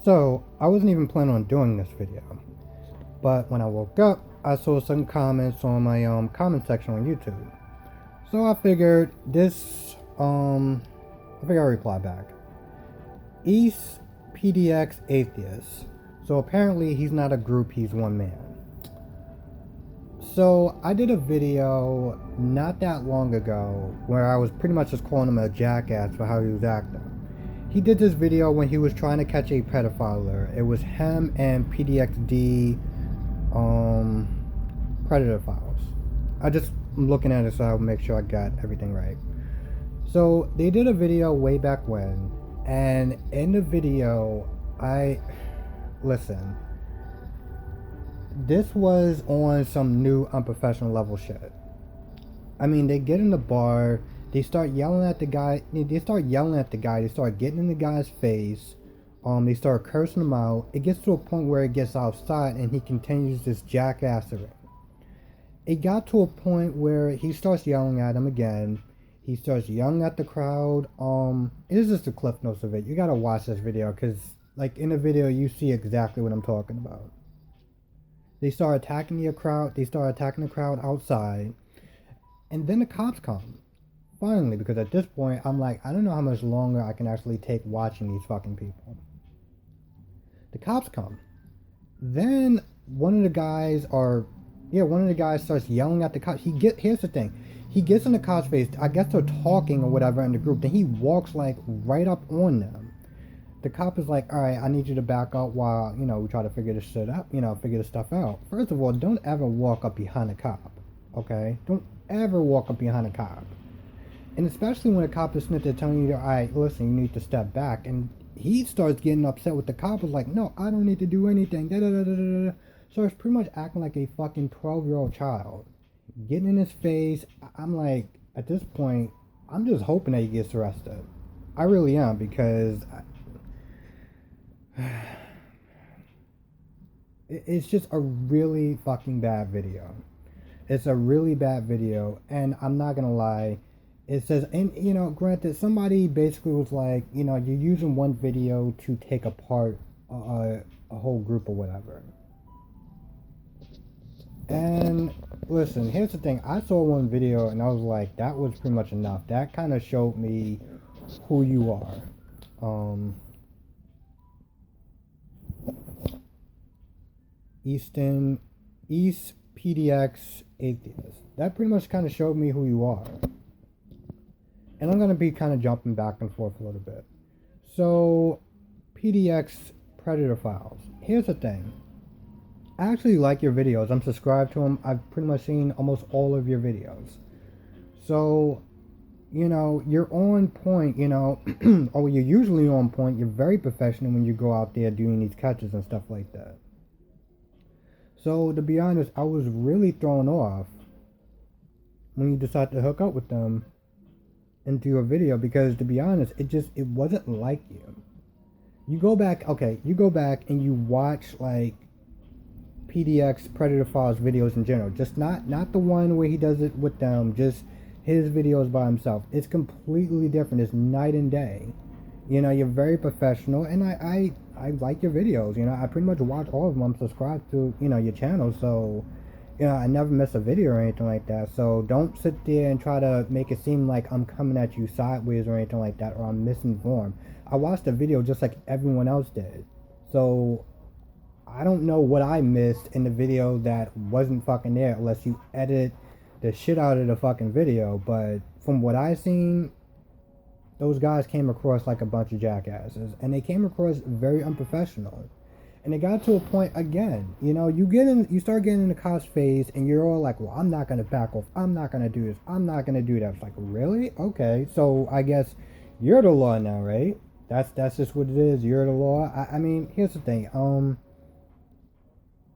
So, I wasn't even planning on doing this video, but when I woke up, I saw some comments on my comment section on YouTube. So I figured I figured I'd reply back. East PDX Atheist. So apparently he's not a group, he's one man. So I did a video not that long ago where I was pretty much just calling him a jackass for how he was acting. He did this video when he was trying to catch a pedophile. It was him and PDXD Predator Files. I'm looking at it so I'll make sure I got everything right. So they did a video way back when, and in the video, listen, this was on some new unprofessional level shit. I mean, they get in the bar, they start yelling at the guy, they start getting in the guy's face, they start cursing him out. It gets to a point where it gets outside and he continues this jackassery. It got to a point where he starts yelling at him again. He starts yelling at the crowd. It is just the clip notes of it. You gotta watch this video because, like, in the video, you see exactly what I'm talking about. They start attacking the crowd. They start attacking the crowd outside, and then the cops come. Finally, because at this point, I'm like, I don't know how much longer I can actually take watching these fucking people. The cops come. Then one of the guys starts yelling at the cops. Here's the thing. He gets in the cop's face. I guess they're talking or whatever in the group. Then he walks like right up on them. The cop is like, all right, I need you to back up while, we try to figure this shit out, figure this stuff out. First of all, don't ever walk up behind a cop, okay? Don't ever walk up behind a cop. And especially when a cop is sitting there telling you, all right, listen, you need to step back. And he starts getting upset with the cop. Is like, no, I don't need to do anything. So it's pretty much acting like a fucking 12-year-old child. Getting in his face. I'm like, at this point, I'm just hoping that he gets arrested. I really am, because it's just a really fucking bad video. It's a really bad video, and I'm not gonna lie. It says, and granted, somebody basically was like, you're using one video to take apart a whole group or whatever. And listen, here's the thing. I saw one video and I was like, that was pretty much enough. That kind of showed me who you are. East PDX Atheist. That pretty much kind of showed me who you are. And I'm going to be kind of jumping back and forth a little bit. So, PDX Predator Files. Here's the thing. I actually like your videos. I'm subscribed to them. I've pretty much seen almost all of your videos. So, you're on point, or you're usually on point. You're very professional when you go out there doing these catches and stuff like that. So, to be honest, I was really thrown off when you decided to hook up with them and do a video, because to be honest, it wasn't like you. You go back and you watch, like, PDX Predator Files videos in general, just not the one where he does it with them, just his videos by himself. It's completely different. It's night and day. You're very professional, and I like your videos. I pretty much watch all of them. I'm subscribed to your channel, so I never miss a video or anything like that. So don't sit there and try to make it seem like I'm coming at you sideways or anything like that, or I'm misinformed. I watched the video just like everyone else did, so I don't know what I missed in the video that wasn't fucking there, unless you edit the shit out of the fucking video. But from what I seen, those guys came across like a bunch of jackasses, and they came across very unprofessional. And it got to a point again, you start getting in the cop's face, and you're all like, well, I'm not gonna back off, I'm not gonna do this, I'm not gonna do that. It's like, really? Okay, so I guess you're the law now, right? That's just what it is. You're the law. I mean, here's the thing.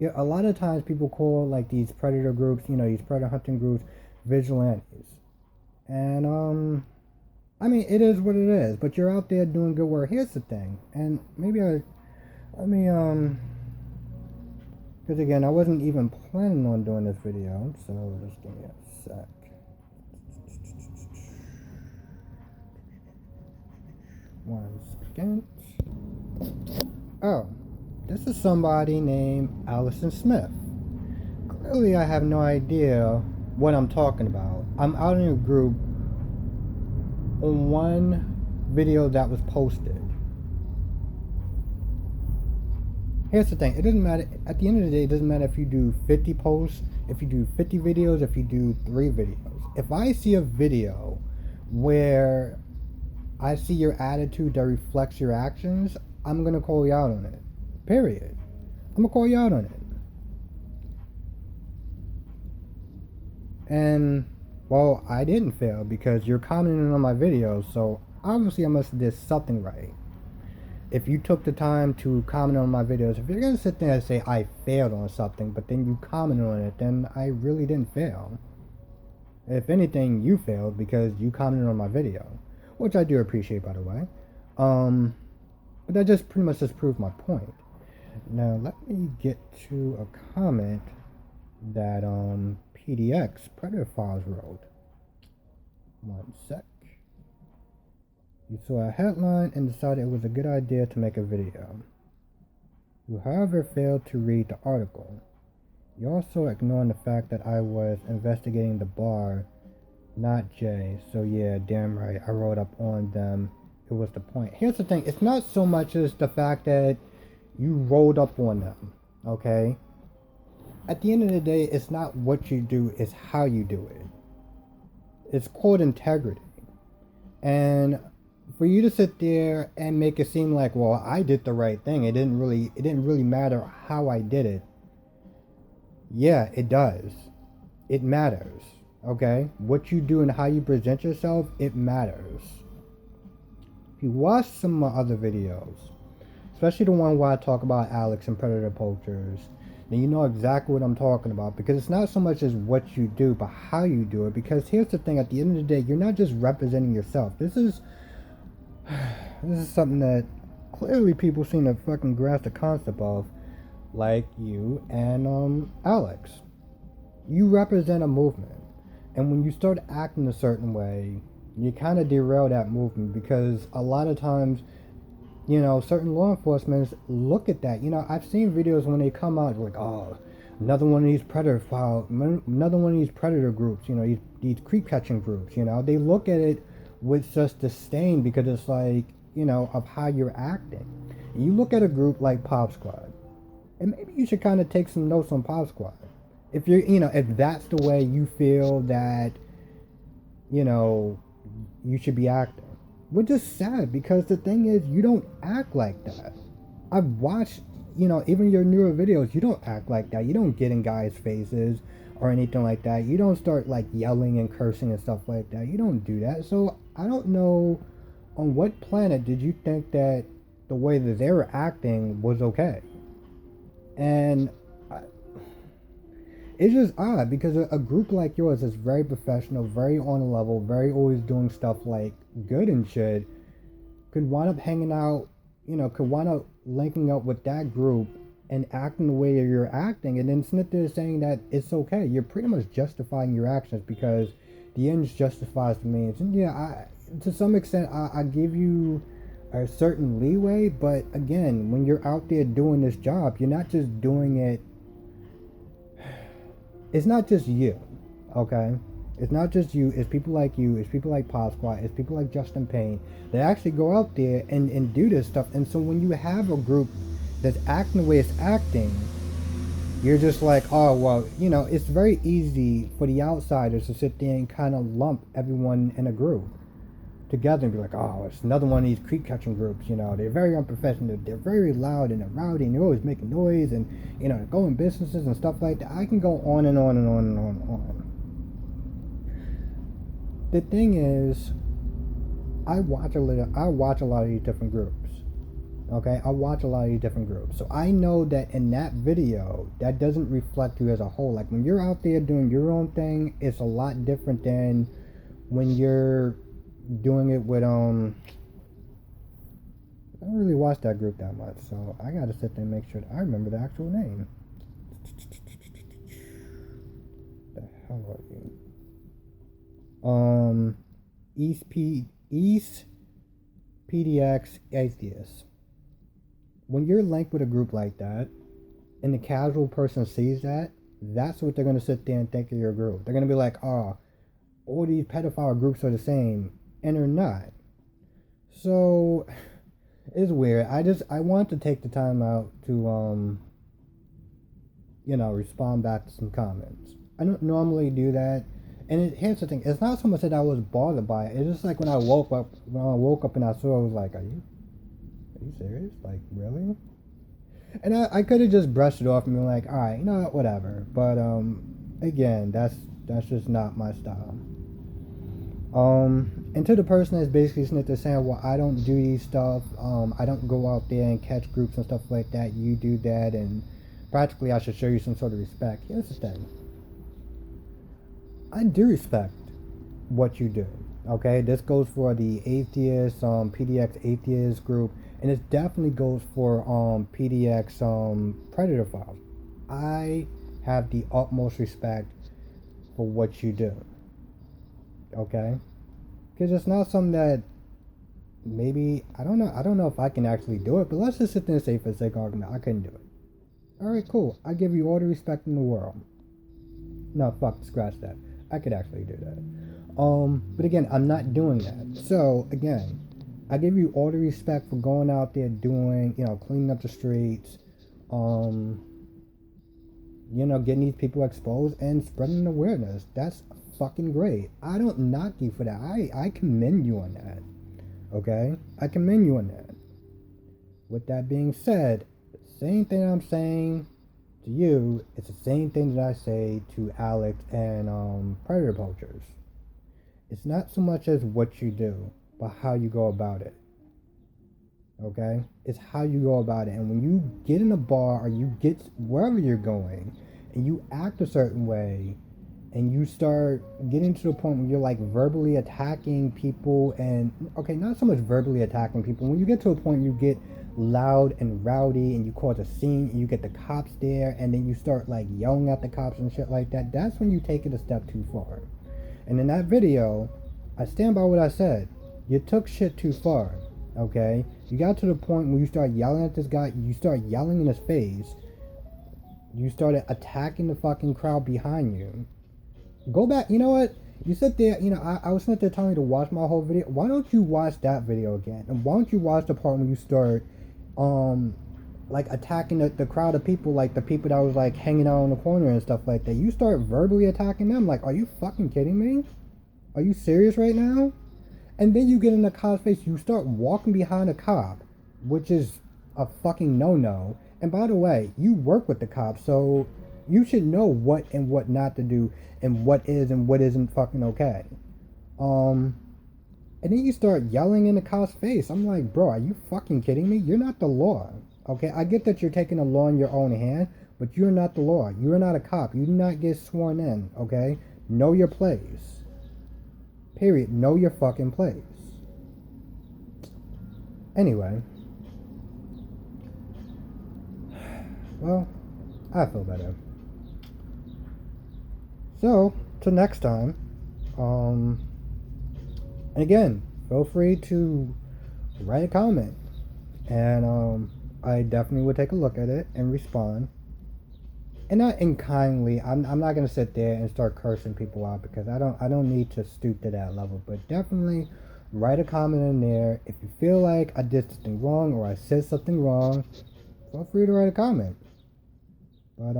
Yeah, a lot of times people call like these predator groups, these predator hunting groups, vigilantes. And I mean, it is what it is. But you're out there doing good work. Here's the thing, and because again, I wasn't even planning on doing this video, so just give me a sec. One second. Oh, This is somebody named Allison Smith. Clearly, I have no idea what I'm talking about. I'm out in a group on one video that was posted. Here's the thing, it doesn't matter, at the end of the day, it doesn't matter if you do 50 posts, if you do 50 videos, if you do 3 videos. If I see a video where I see your attitude that reflects your actions, I'm going to call you out on it. Period. I'm going to call you out on it. And, well, I didn't fail because you're commenting on my videos, so obviously I must have did something right. If you took the time to comment on my videos, if you're going to sit there and say I failed on something, but then you comment on it, then I really didn't fail. If anything, you failed because you commented on my video, which I do appreciate, by the way. But that just pretty much just proved my point. Now, let me get to a comment that PDX Predator Files wrote. One sec. You saw a headline and decided it was a good idea to make a video. You, however, failed to read the article. You also ignored the fact that I was investigating the bar, not Jay. So yeah, damn right, I wrote up on them. It was the point. Here's the thing, it's not so much as the fact that you rolled up on them, okay? At the end of the day, it's not what you do, it's how you do it. It's called integrity. And for you to sit there and make it seem like, well, I did the right thing. It didn't really matter how I did it. Yeah, it does. It matters. Okay? What you do and how you present yourself, it matters. If you watch some of my other videos, especially the one where I talk about Alex and predator poachers, then you know exactly what I'm talking about, because it's not so much as what you do, but how you do it. Because here's the thing, at the end of the day, you're not just representing yourself. This is something that clearly people seem to fucking grasp the concept of, like you and Alex. You represent a movement, and when you start acting a certain way, you kind of derail that movement, because a lot of times, you know, certain law enforcement look at that. You know, I've seen videos when they come out like, oh, another one of these predator groups, you know, these creep catching groups, you know, they look at it with just disdain, because it's like, you know, of how you're acting. You look at a group like Pop Squad, and maybe you should kind of take some notes on Pop Squad. If you're, you know, if that's the way you feel that, you know, you should be acting. Which is sad, because the thing is, you don't act like that. I've watched, you know, even your newer videos, you don't act like that. You don't get in guys' faces or anything like that. You don't start like yelling and cursing and stuff like that. You don't do that. So I don't know, on what planet did you think that the way that they were acting was okay? And it's just odd, because a group like yours is very professional, very on a level, very always doing stuff like good and shit, could wind up hanging out, you know, could wind up linking up with that group and acting the way that you're acting, and then Smith is saying that it's okay. You're pretty much justifying your actions, because the ends justifies the means. And yeah, to some extent, I give you a certain leeway, but again, when you're out there doing this job, you're not just doing it. It's not just you, okay? It's not just you. It's people like you. It's people like Pop Squad. It's people like Justin Payne that actually go out there and do this stuff. And so when you have a group that's acting the way it's acting, you're just like, oh, well, you know, it's very easy for the outsiders to sit there and kind of lump everyone in a group together and be like, oh, it's another one of these creep catching groups, you know, they're very unprofessional, they're very loud and they're rowdy and they're always making noise and, you know, going businesses and stuff like that. I can go on and on and on and on and on. The thing is, I watch a lot of these different groups. Okay, I watch a lot of these different groups. So I know that in that video, that doesn't reflect you as a whole. Like when you're out there doing your own thing, it's a lot different than when you're doing it with I don't really watch that group that much, so I gotta sit there and make sure that I remember the actual name. The hell are you? East PDX Atheist. when you're linked with a group like that, and the casual person sees that, that's what they're gonna sit there and think of your group. They're gonna be like, oh, all these pedophile groups are the same, and they're not. So it's weird. I want to take the time out to respond back to some comments. I don't normally do that. And here's the thing, it's not so much that I was bothered by it. It's just like when I woke up and I saw, I was like, are you serious? Like, really? And I could have just brushed it off and been like, all right, whatever. But again, that's just not my style. And to the person that's basically sitting there saying, well, I don't do these stuff, I don't go out there and catch groups and stuff like that, you do that, and practically I should show you some sort of respect. Here's the thing, I do respect what you do, okay? This goes for the atheist, PDX atheist group, and it definitely goes for PDX Predator Files. I have the utmost respect for what you do, okay? Because it's not something that maybe, I don't know if I can actually do it, but let's just sit there and say, for the sake of argument, I couldn't do it. Alright, cool. I give you all the respect in the world. No, fuck, scratch that. I could actually do that. But again, I'm not doing that. So, again, I give you all the respect for going out there doing, cleaning up the streets, getting these people exposed and spreading awareness. That's fucking great. I don't knock you for that. I commend you on that. Okay? I commend you on that. With that being said, the same thing I'm saying to you, it's the same thing that I say to Alex and Predator Poachers. It's not so much as what you do, but how you go about it. Okay? It's how you go about it. And when you get in a bar or you get wherever you're going and you act a certain way and you start getting to the point where you're like verbally attacking people, and okay, not so much verbally attacking people, when you get to a point you get loud and rowdy and you cause a scene and you get the cops there and then you start like yelling at the cops and shit like that, that's when you take it a step too far. And in that video, I stand by what I said. You took shit too far, okay? You got to the point where you start yelling at this guy, you start yelling in his face, you started attacking the fucking crowd behind you. Go back, you know what? You sit there, I was sitting there telling you to watch my whole video. Why don't you watch that video again? And why don't you watch the part when you start, like attacking the crowd of people, like the people that was like hanging out in the corner and stuff like that. You start verbally attacking them. Like, are you fucking kidding me? Are you serious right now? And then you get in the cop's face. You start walking behind a cop, which is a fucking no-no. And by the way, you work with the cops, so you should know what and what not to do and what is and what isn't fucking okay. And then you start yelling in the cop's face. I'm like, bro, are you fucking kidding me? You're not the law. Okay, I get that you're taking the law in your own hand, but you're not the law. You're not a cop. You do not get sworn in, okay? Know your place. Period. Know your fucking place. Anyway. Well, I feel better. So, till next time, and again, feel free to write a comment, and I definitely would take a look at it and respond. And not unkindly. I'm not gonna sit there and start cursing people out, because I don't need to stoop to that level. But definitely write a comment in there. If you feel like I did something wrong or I said something wrong, feel free to write a comment. But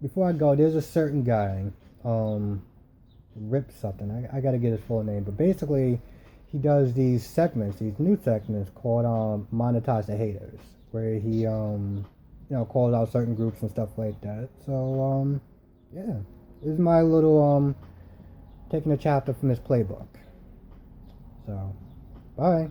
before I go, there's a certain guy, Rip something. I gotta get his full name, but basically he does these segments, these new segments called Monetize the Haters, where he calls out certain groups and stuff like that. So yeah, this is my little taking a chapter from his playbook. So bye.